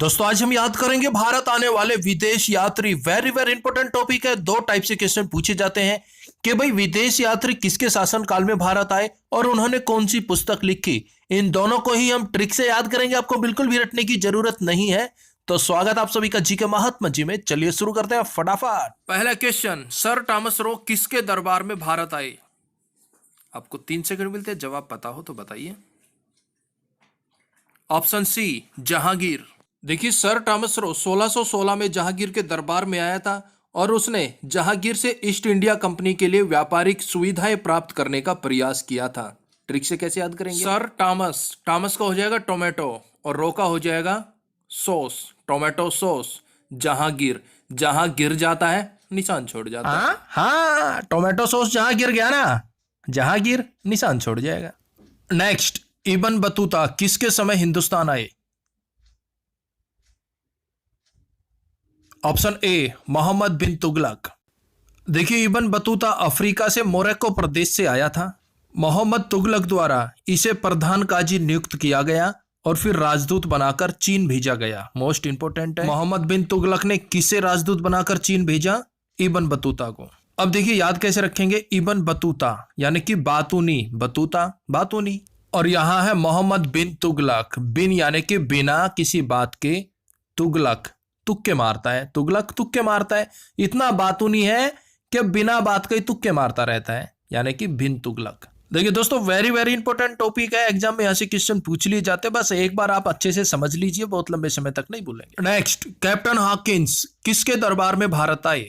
दोस्तों आज हम याद करेंगे भारत आने वाले विदेश यात्री। वेरी वेरी इंपॉर्टेंट टॉपिक है। दो टाइप से क्वेश्चन पूछे जाते हैं कि भाई विदेश यात्री किसके शासन काल में भारत आए और उन्होंने कौन सी पुस्तक लिखी। इन दोनों को ही हम ट्रिक से याद करेंगे, आपको बिल्कुल भी रटने की जरूरत नहीं है। तो स्वागत आप सभी का जी के महात्मा जी में। चलिए शुरू करते हैं फटाफट। पहला क्वेश्चन, सर टॉमस रो किसके दरबार में भारत आए? आपको 3 सेकंड मिलते हैं, जवाब पता हो तो बताइए। Option C Jahangir. देखिए सर टॉमस रो 1616 में जहांगीर के दरबार में आया था और उसने जहांगीर से ईस्ट इंडिया कंपनी के लिए व्यापारिक सुविधाएं प्राप्त करने का प्रयास किया था। ट्रिक से कैसे याद करेंगे? सर टॉमस, टॉमस का हो जाएगा टोमेटो और रो का हो जाएगा सॉस, टोमेटो सॉस। जहांगीर, जहां गिर जाता है निशान छोड़ जाता है। हाँ, टोमेटो सॉस जहां गिर गया ना, जहांगीर निशान छोड़ जाएगा। नेक्स्ट, इब्न बतूता किसके समय हिंदुस्तान आए? ऑप्शन ए मोहम्मद बिन तुगलक। देखिए इब्न बतूता अफ्रीका से मोरक्को प्रदेश से आया था। मोहम्मद तुगलक द्वारा इसे प्रधान काजी नियुक्त किया गया और फिर राजदूत बनाकर चीन भेजा गया। मोस्ट इंपोर्टेंट है, मोहम्मद बिन तुगलक ने किसे राजदूत बनाकर चीन भेजा? इब्न बतूता को। अब देखिए याद कैसे रखेंगे, इब्न बतूता यानी कि बातूनी, बतूता बातूनी, और यहां है मोहम्मद बिन तुगलक। बिन यानी कि बिना किसी बात के, तुगलक तुक्के मारता है, तुगलक तुक्के मारता है। इतना बातूनी है कि बिना बात के ही तुक्के मारता रहता है, यानी कि बिन तुगलक। देखिए दोस्तों वेरी वेरी इंपॉर्टेंट टॉपिक है, एग्जाम में ऐसे क्वेश्चन पूछ लिए जाते हैं, बस एक बार आप अच्छे से समझ लीजिए, बहुत लंबे समय तक नहीं भूलेंगे। नेक्स्ट, कैप्टन हॉकिंस किसके दरबार में भारत आए?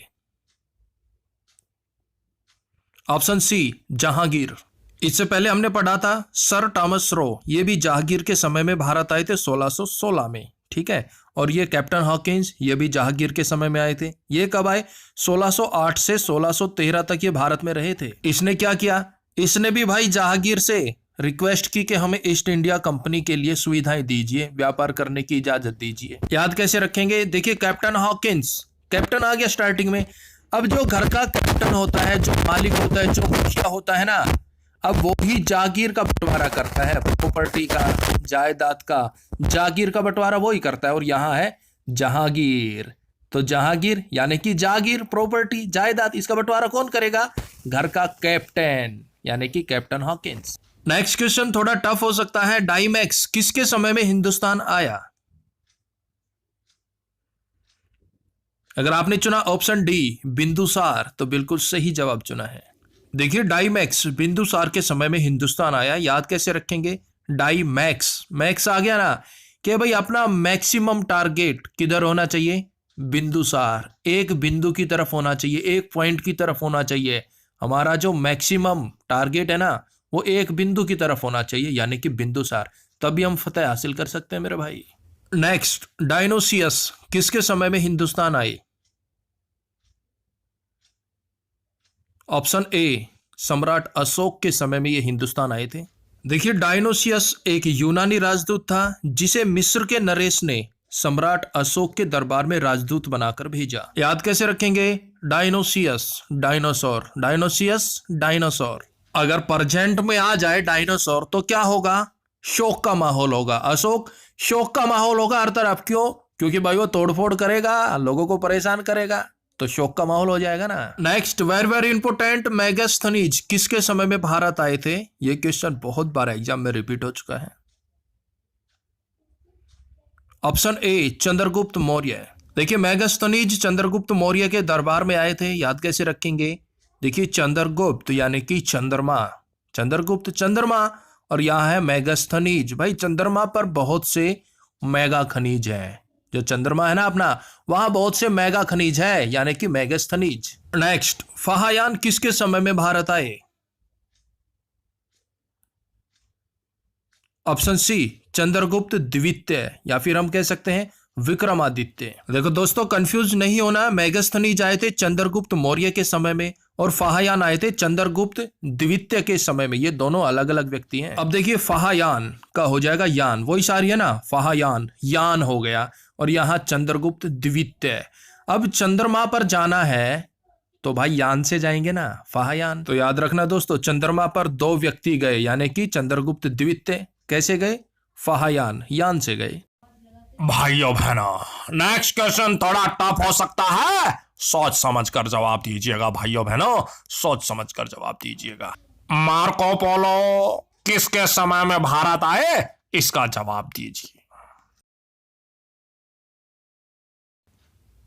Option C Jahangir. इससे पहले हमने पढ़ा था सर टॉमस रो, ये भी जहांगीर के समय में भारत आए थे 1616 में, ठीक है। और ये कैप्टन हॉकिंस, ये भी जहांगीर के समय में आए थे। ये कब आए? 1608 से 1613 तक ये भारत में रहे थे। इसने क्या किया? इसने भी भाई जहांगीर से रिक्वेस्ट की कि हमें ईस्ट इंडिया कंपनी के लिए सुविधाएं दीजिए, व्यापार करने की इजाजत दीजिए। याद कैसे रखेंगे? देखिए कैप्टन हॉकिंस, कैप्टन आ गया स्टार्टिंग में। अब जो घर का कैप्टन होता है, जो मालिक होता है, जो मुखिया होता है ना, अब वो ही जागीर का बंटवारा करता है, प्रॉपर्टी का, जायदाद का, जागीर का बंटवारा वो ही करता है। और यहाँ है जहांगीर, तो जहांगीर यानी कि जागीर, प्रॉपर्टी, जायदाद, इसका बंटवारा कौन करेगा? घर का कैप्टन यानी कि कैप्टन हॉकिंस। नेक्स्ट क्वेश्चन थोड़ा टफ हो सकता है। डाइमैक्स किसके समय में हिंदुस्तान आया? अगर आपने चुना ऑप्शन डी बिंदुसार तो बिल्कुल सही जवाब चुना है। देखिए डाइमैक्स बिंदुसार के समय में हिंदुस्तान आया। याद कैसे रखेंगे? डाइमैक्स, मैक्स आ गया ना कि भाई अपना मैक्सिमम टारगेट किधर होना चाहिए? बिंदुसार, एक बिंदु की तरफ होना चाहिए, एक पॉइंट की तरफ होना चाहिए। हमारा जो मैक्सिमम टारगेट है ना, वो एक बिंदु की तरफ होना चाहिए, यानी कि बिंदुसार। तभी हम फतेह हासिल कर सकते हैं मेरे भाई। नेक्स्ट, डायनोसियस किसके समय में हिंदुस्तान आए? ऑप्शन ए सम्राट अशोक के समय में ये हिंदुस्तान आए थे। देखिए डायनोसियस एक यूनानी राजदूत था जिसे मिस्र के नरेश ने सम्राट अशोक के दरबार में राजदूत बनाकर भेजा। याद कैसे रखेंगे? Dionysius, dinosaur, Dionysius dinosaur. अगर प्रेजेंट में आ जाए डायनासोर तो क्या होगा? शोक का माहौल होगा। अशोक, शोक का माहौल होगा हर तरफ। क्यों? क्योंकि भाई वो तोड़फोड़ करेगा, लोगों को परेशान करेगा, तो शोक का माहौल हो जाएगा ना। Next, very very important, Megasthenes किसके समय में भारत आए थे? ये क्वेश्चन बहुत बार एग्जाम में रिपीट हो चुका है। Option A Chandragupta Maurya. देखिए मेगास्थनीज चंद्रगुप्त मौर्य के दरबार में आए थे। याद कैसे रखेंगे? देखिए चंद्रगुप्त यानी कि चंद्रमा, चंद्रगुप्त चंद्रमा, और यहां है मेगास्थनीज। भाई चंद्रमा पर बहुत से मेगा खनिज है, जो चंद्रमा है ना अपना, वहां बहुत से मेगा खनिज है, यानी कि मेगास्थनीज। नेक्स्ट, फाहायान किसके समय में भारत आए? ऑप्शन सी चंद्रगुप्त द्वितीय, या फिर हम कह सकते हैं विक्रमादित्य। देखो दोस्तों कंफ्यूज नहीं होना, मेगास्थनीज आए थे चंद्रगुप्त मौर्य के समय में और फाहायान आए थे चंद्रगुप्त द्वितीय के समय में। ये दोनों अलग अलग व्यक्ति हैं। अब देखिए फाहायान का हो जाएगा यान, वही सारी है ना, फाहायान यान हो गया, और यहां चंद्रगुप्त द्वितीय। अब चंद्रमा पर जाना है तो भाई यान से जाएंगे ना, फाहायान। तो याद रखना दोस्तों, चंद्रमा पर 2 व्यक्ति गए, यानी कि चंद्रगुप्त द्वितीय। कैसे गए? फाहायान, यान से गए। भाइयों बहनों, नेक्स्ट क्वेश्चन थोड़ा टफ हो सकता है, सोच समझ कर जवाब दीजिएगा। भाइयों बहनों, सोच समझ कर जवाब दीजिएगा। मार्को पोलो किसके समय में भारत आए, इसका जवाब दीजिए।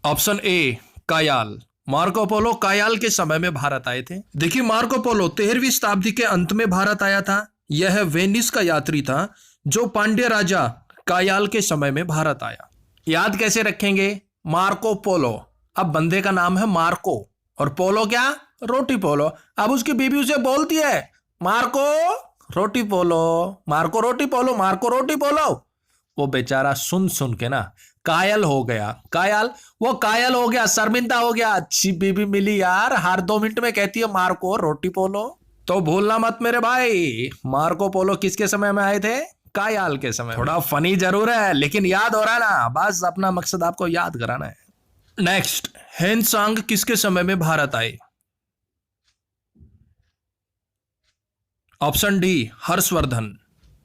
ऑप्शन ए कायाल, मार्को पोलो कायाल के समय में भारत आए थे। देखिए, मार्को पोलो 13वीं शताब्दी के अंत में भारत आया था। यह वेनिस का यात्री था जो पांड्य राजा कायाल के समय में भारत आया। याद कैसे रखेंगे? मार्को पोलो, अब बंदे का नाम है मार्को, और पोलो क्या? रोटी पोलो। अब उसकी बीबी उसे बोलती है मार्को रोटी पोलो, मार्को रोटी पोलो, मार्को रोटी पोलो। वो बेचारा सुन सुन के ना कायल हो गया। कायल, वो कायल हो गया, शर्मिंदा हो गया। अच्छी बीबी मिली यार, हर 2 मिनट में कहती है मार्को रोटी पोलो। तो भूलना मत मेरे भाई, मार्को पोलो किसके समय में आए थे? कायाल के समय। थोड़ा फनी जरूर है, लेकिन याद हो रहा है ना, बस अपना मकसद आपको याद कराना है। नेक्स्ट, हेनसांग किसके समय में भारत आए? Option D Harshvardhan.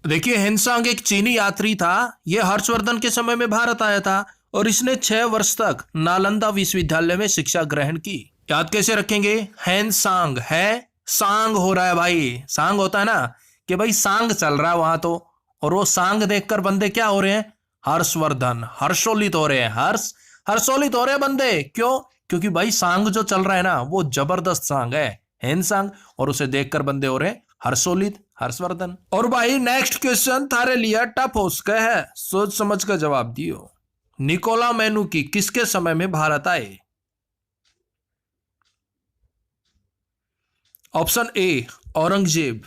देखिए, हेनसांग एक चीनी यात्री था। यह हर्षवर्धन के समय में भारत आया था और इसने 6 वर्ष तक नालंदा विश्वविद्यालय में शिक्षा ग्रहण की। याद कैसे रखेंगे? हेनसांग है, सांग हो रहा है भाई, सांग होता है ना कि भाई सांग चल रहा है वहां तो, और वो सांग देखकर बंदे क्या हो रहे हैं? हर्षवर्धन, हर्षोल्लित हो रहे हैं, हर्षोल्लित हो रहे हैं बंदे। क्यों? क्योंकि भाई सांग जो चल रहा है ना, वो जबरदस्त सांग है, हेनसांग, और उसे देखकर बंदे हो रहे हैं हर्षोल्लित, हर्षवर्धन। और भाई नेक्स्ट क्वेश्चन थारे लिए टफ हो सका है, सोच समझ कर जवाब दियो। निकोला मैनुकी किसके समय में भारत आए? Option A Aurangzeb.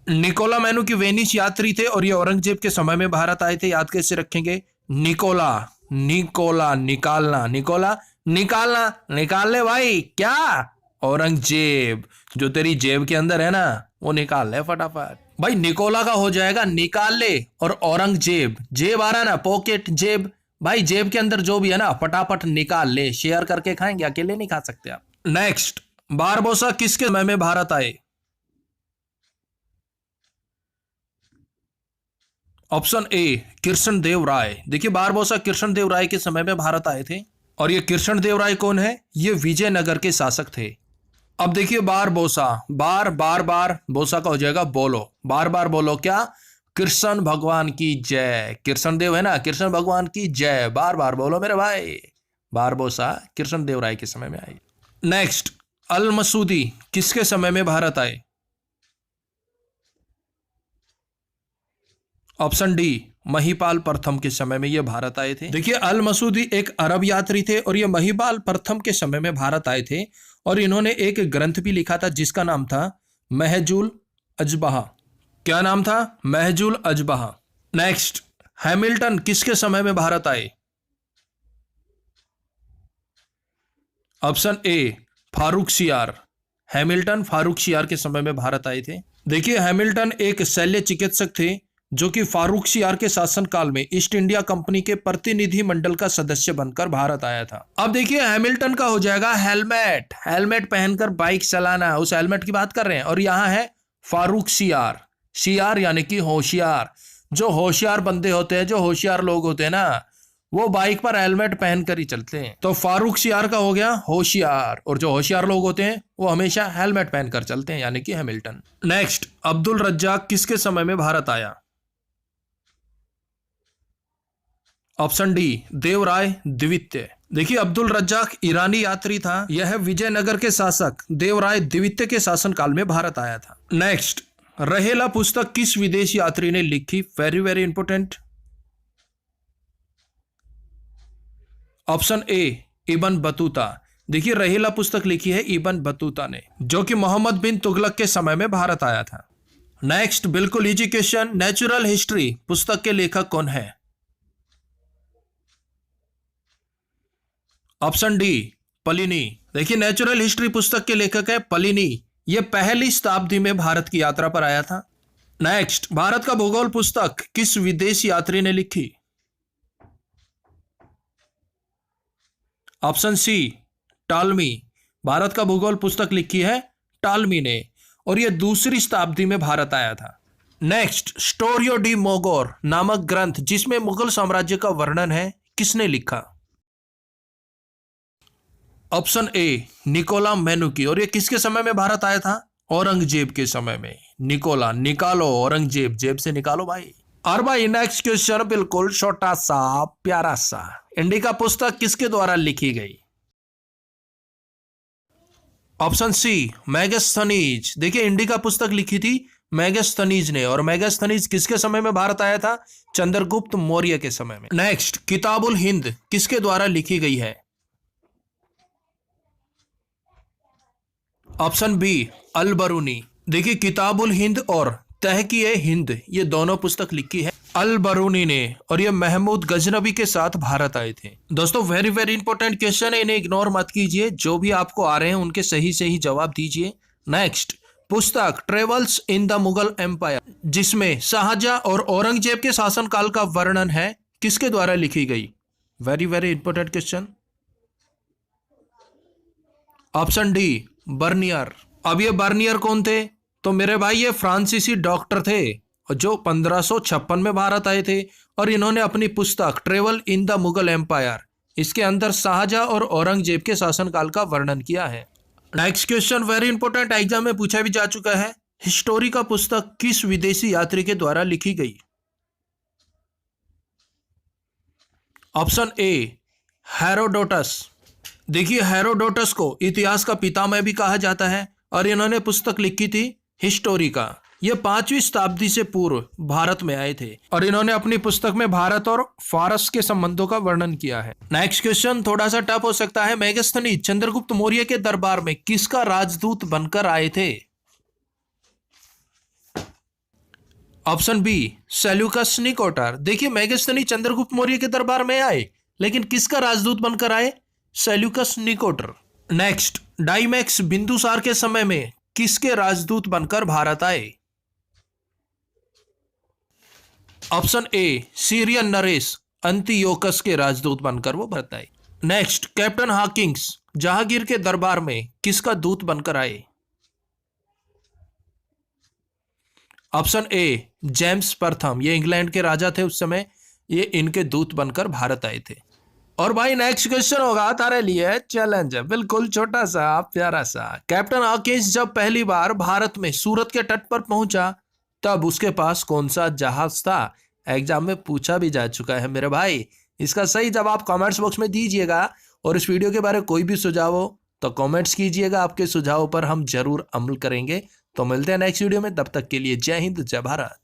Nicola Manucci Venice यात्री थे और ये औरंगजेब के समय में भारत आए थे। याद कैसे रखेंगे? निकोला, निकोला निकालना, निकोला निकालना, निकाल ले भाई। क्या? औरंगजेब, जो तेरी जेब के अंदर है ना, वो निकाल ले फटाफट। भाई निकोला का हो जाएगा निकाल ले, और औरंगजेब, जेब आ रहा है ना, पॉकेट, जेब, भाई जेब के अंदर जो भी है ना, फटाफट निकाल ले। शेयर करके खाएंगे, अकेले नहीं खा सकते आप। नेक्स्ट, बारबोसा किसके समय में भारत आए? ऑप्शन ए कृष्णदेव राय। देखिए, बारबोसा कृष्णदेव राय के समय में भारत आए थे। और ये कृष्णदेव राय कौन है? ये विजयनगर के शासक थे। अब देखिए, बारबोसा, बार बार बार बोसा का हो जाएगा बोलो, बार बार बोलो क्या? कृष्ण भगवान की जय। कृष्णदेव है ना, कृष्ण भगवान की जय, बार बार बोलो मेरे भाई। बारबोसा कृष्णदेव राय के समय में आई। नेक्स्ट, अल मसूदी किसके समय में भारत आए? ऑप्शन डी महिपाल प्रथम के समय में ये भारत आए थे। देखिए, अल मसूदी एक अरब यात्री थे और ये महिपाल प्रथम के समय में भारत आए थे, और इन्होंने एक ग्रंथ भी लिखा था जिसका नाम था महजुल अजबहा। क्या नाम था? महजुल अजबहा। नेक्स्ट, हैमिल्टन किसके समय में भारत आए? ऑप्शन ए फारूकशियार। हैमिल्टन फारूकशियार के समय में भारत आए थे। देखिए, हैमिल्टन एक शल्य चिकित्सक थे जो कि फारूकशियार के शासनकाल में ईस्ट इंडिया कंपनी के प्रतिनिधि मंडल का सदस्य बनकर भारत आया था। अब देखिए, हैमिल्टन का हो जाएगा हेलमेट, हेलमेट पहनकर बाइक चलाना, उस हेलमेट की बात कर रहे हैं। और यहां है फारूकशियार, शियार यानी कि होशियार। जो होशियार बंदे होते हैं, जो होशियार लोग होते हैं ना, वो बाइक पर हेलमेट पहनकर ही चलते हैं। तो फारूकशियार का हो गया होशियार, और जो होशियार लोग होते हैं वो हमेशा हेलमेट पहनकर चलते हैं, यानी कि हैमिल्टन। नेक्स्ट, अब्दुल रज्जाक किसके समय में भारत आया? ऑप्शन डी देवराय द्वितीय। देखिए, अब्दुल रज्जाक ईरानी यात्री था। यह विजयनगर के शासक देवराय द्वितीय के शासनकाल में भारत आया था। नेक्स्ट, रहेला पुस्तक किस विदेशी यात्री ने लिखी? Very very important. Option A Ibn Battuta. देखिए, रहेला पुस्तक लिखी है इब्न बतूता ने, जो कि मोहम्मद बिन तुगलक के समय में भारत आया था। नेक्स्ट, बिल्कुल इजी क्वेश्चन, नेचुरल हिस्ट्री पुस्तक के लेखक कौन है? Option D Pliny. देखिए, नेचुरल हिस्ट्री पुस्तक के लेखक है प्लिनी। यह पहली शताब्दी में भारत की यात्रा पर आया था। नेक्स्ट, भारत का भूगोल पुस्तक किस विदेशी यात्री ने लिखी? Option C टालमी। भारत का भूगोल पुस्तक लिखी है टालमी ने, और यह 2री शताब्दी में भारत आया था। नेक्स्ट, स्टोरियो डी मोगोर नामक ग्रंथ जिसमें मुगल साम्राज्य का वर्णन है, किसने लिखा? ऑप्शन ए निकोला मैनुकी, और ये किसके समय में भारत आया था? औरंगजेब के समय में। निकोला, निकालो औरंगजेब, जेब से निकालो भाई। और भाई नेक्स्ट क्वेश्चन बिल्कुल छोटा सा प्यारा सा, इंडिका पुस्तक किसके द्वारा लिखी गई? Option C Megasthenes. देखिए इंडिका पुस्तक लिखी थी मैगस्थनीज ने, और मैगस्थनीज किसके समय में भारत आया था? चंद्रगुप्त मौर्य के समय में। नेक्स्ट, किताबुल हिंद किसके द्वारा लिखी गई है? Option B L बरूनी। देखिए किताबुल हिंद और तहकीए हिंद ये दोनों पुस्तक लिखी है अल बरूनी ने, और ये महमूद गजनबी के साथ भारत आए थे। दोस्तों वेरी वेरी इंपॉर्टेंट क्वेश्चन है, इन्हें इग्नोर मत कीजिए, जो भी आपको आ रहे हैं उनके सही सही जवाब दीजिए। नेक्स्ट, पुस्तक travels in the Mughal empire जिसमें शाहजहां और औरंगजेब के शासनकाल का वर्णन है, किसके द्वारा लिखी गई? Very very important question. Option D Bernier. अब ये बर्नियर कौन थे? तो मेरे भाई ये फ्रांसीसी डॉक्टर थे जो 1556 में भारत आए थे, और इन्होंने अपनी पुस्तक travel in the Mughal empire इसके अंदर शाहजहां और औरंगजेब के शासनकाल का वर्णन किया है। Next question very important, exam में पूछा भी जा चुका है। हिस्टोरी का पुस्तक किस विदेशी यात्री के द्वारा लिखी गई? Option A Herodotus. देखिए हेरोडोटस को इतिहास का पितामह भी कहा जाता है, और इन्होंने पुस्तक लिखी थी हिस्टोरिका। ये 5वीं शताब्दी से पूर्व भारत में आए थे, और इन्होंने अपनी पुस्तक में भारत और फारस के संबंधों का वर्णन किया है। नेक्स्ट क्वेश्चन थोड़ा सा टफ हो सकता है। मेगस्थनीज चंद्रगुप्त मौर्य के दरबार में किसका राजदूत बनकर आए थे? Option B Seleucus Nicator. देखिए मेगस्थनीज चंद्रगुप्त मौर्य के दरबार में आए, लेकिन किसका राजदूत बनकर आए? Seleucus Nicator. Next, Deimachus Bindusara के समय में किसके राजदूत बनकर भारत आए? ऑप्शन ए सीरियन नरेश अंतियोकस के राजदूत बनकर वो भारत आए। नेक्स्ट, कैप्टन हॉकिंस जहांगीर के दरबार में किसका दूत बनकर आए? ऑप्शन ए जेम्स प्रथम, ये इंग्लैंड के राजा थे उस समय, ये इनके दूत बनकर भारत आए थे। और भाई नेक्स्ट क्वेश्चन होगा तारे लिए चैलेंज, बिल्कुल छोटा सा प्यारा सा। कैप्टन हॉकिंस जब पहली बार भारत में सूरत के तट पर पहुंचा तब उसके पास कौन सा जहाज था? एग्जाम में पूछा भी जा चुका है मेरे भाई। इसका सही जवाब कमेंट्स बॉक्स में दीजिएगा, और इस वीडियो के बारे में कोई भी सुझाव हो तो कमेंट्स कीजिएगा, आपके सुझावों पर हम जरूर अमल करेंगे। तो मिलते हैं नेक्स्ट वीडियो में, तब तक के लिए जय हिंद जय भारत।